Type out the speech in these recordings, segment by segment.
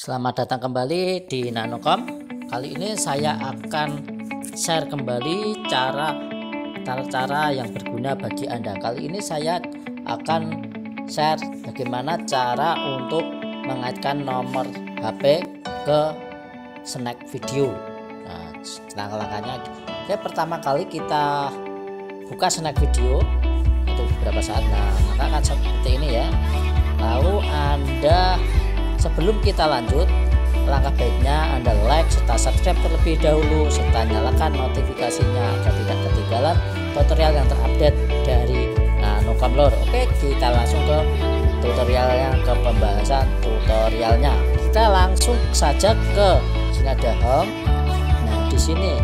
Selamat datang kembali di Nanocom. Kali ini saya akan share kembali cara yang berguna bagi Anda. Kali ini saya akan share bagaimana cara untuk mengaitkan nomor HP ke snack video. Nah, langkah-langkahnya. Oke, pertama kali kita buka snack video untuk beberapa saat. Nah, maka akan seperti ini ya. Lalu Anda, sebelum kita lanjut, langkah baiknya Anda like serta subscribe terlebih dahulu serta nyalakan notifikasinya agar tidak ketinggalan tutorial yang terupdate dari Nanocom Lore. Oke, kita langsung ke tutorialnya, ke pembahasan tutorialnya. Kita langsung saja ke sini, ada home. Nah, di sini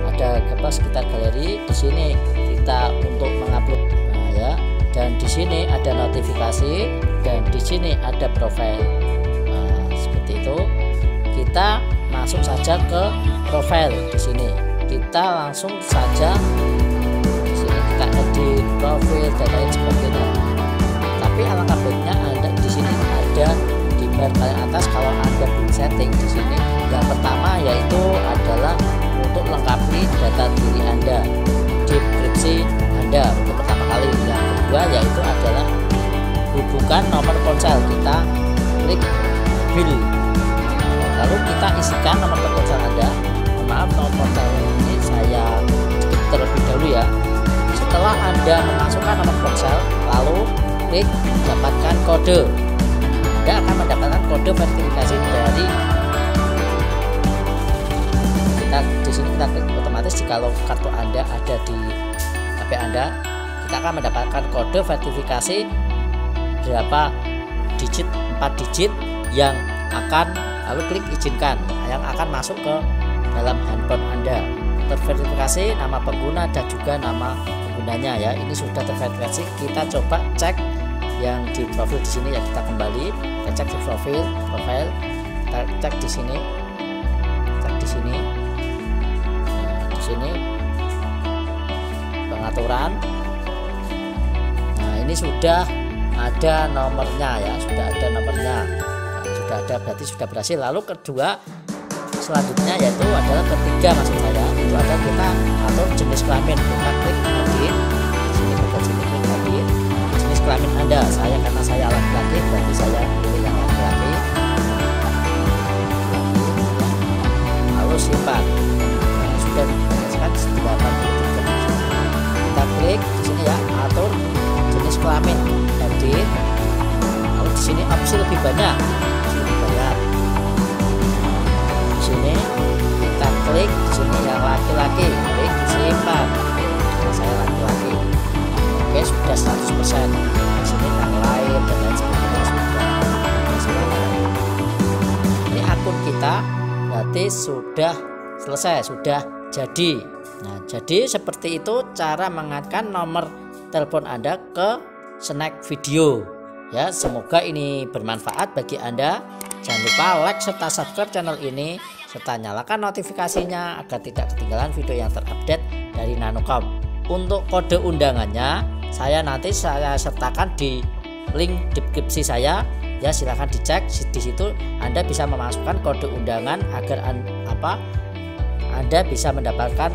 ada sekitar galeri. Di sini kita untuk mengupload, nah ya. Dan di sini ada notifikasi dan di sini ada profile. Seperti itu. Kita masuk saja ke profile. Di sini kita langsung saja di sini kita edit profil dan lain sebagainya. Tapi alangkah baiknya Anda di sini ada di bar paling atas kalau Anda belum setting di sini. Yang pertama yaitu adalah untuk lengkapi data diri Anda, deskripsi Anda untuk pertama kali. Yang kedua yaitu adalah hubungkan nomor ponsel. Kita klik bill, lalu kita isikan nomor ponsel Anda. Maaf, nomor ponsel ini saya skip terlebih dahulu ya. Setelah Anda memasukkan nomor ponsel, lalu klik dapatkan kode. Anda akan mendapatkan kode verifikasi dari kita. Di sini kita klik otomatis jikalau kartu Anda ada di HP Anda, kita akan mendapatkan kode verifikasi berapa digit, 4 digit yang akan, lalu klik izinkan, yang akan masuk ke dalam handphone Anda. Terverifikasi nama pengguna dan juga nama penggunanya ya. Ini sudah terverifikasi. Kita coba cek yang di profil di sini ya. Kita kembali, kita cek di profil, kita cek di sini, cek di sini. Nah, di sini pengaturan. Nah, ini sudah ada nomornya ya, sudah ada nomornya. Sudah ada, berarti sudah berhasil. Lalu kedua selanjutnya yaitu adalah ketiga maksud saya, itu ada kita atur jenis kelamin. Kita klik edit di sini, bagian sini klik edit jenis kelamin Anda. Saya karena saya laki-laki berarti saya pilih yang laki-laki. Lalu simpan. Nah, sudah berdasarkan 93. Kita klik di sini ya, atur jenis kelamin, edit. Lalu di sini opsi lebih banyak. Di sini kita klik di sini yang laki-laki, klik simpan. Saya laki-laki. Oke, sudah 100%. Di sini yang lain dan lain sebagainya sudah. Ini akun kita berarti sudah selesai, sudah jadi. Nah, jadi seperti itu cara mengaitkan nomor telepon Anda ke snack video. Ya, semoga ini bermanfaat bagi Anda. Jangan lupa like serta subscribe channel ini serta nyalakan notifikasinya agar tidak ketinggalan video yang terupdate dari Nanocom. Untuk kode undangannya saya sertakan di link deskripsi saya ya, silahkan dicek. Di situ Anda bisa memasukkan kode undangan agar Anda bisa mendapatkan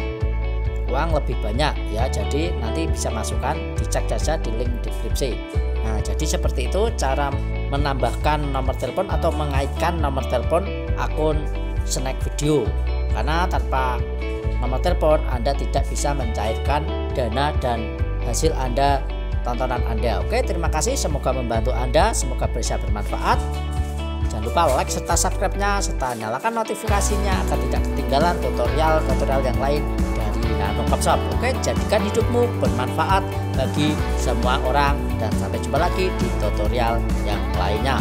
uang lebih banyak ya. Jadi nanti bisa masukkan, dicek saja di link deskripsi. Nah, jadi seperti itu cara menambahkan nomor telepon atau mengaitkan nomor telepon akun snack video. Karena tanpa nomor telepon Anda tidak bisa mencairkan dana dan hasil Anda, tontonan Anda. Oke, terima kasih, semoga membantu Anda, semoga bisa bermanfaat. Jangan lupa like serta subscribe-nya serta nyalakan notifikasinya agar tidak ketinggalan tutorial yang lain dari Nanocom Shop. Oke, jadikan hidupmu bermanfaat bagi semua orang dan sampai jumpa lagi di tutorial yang lainnya.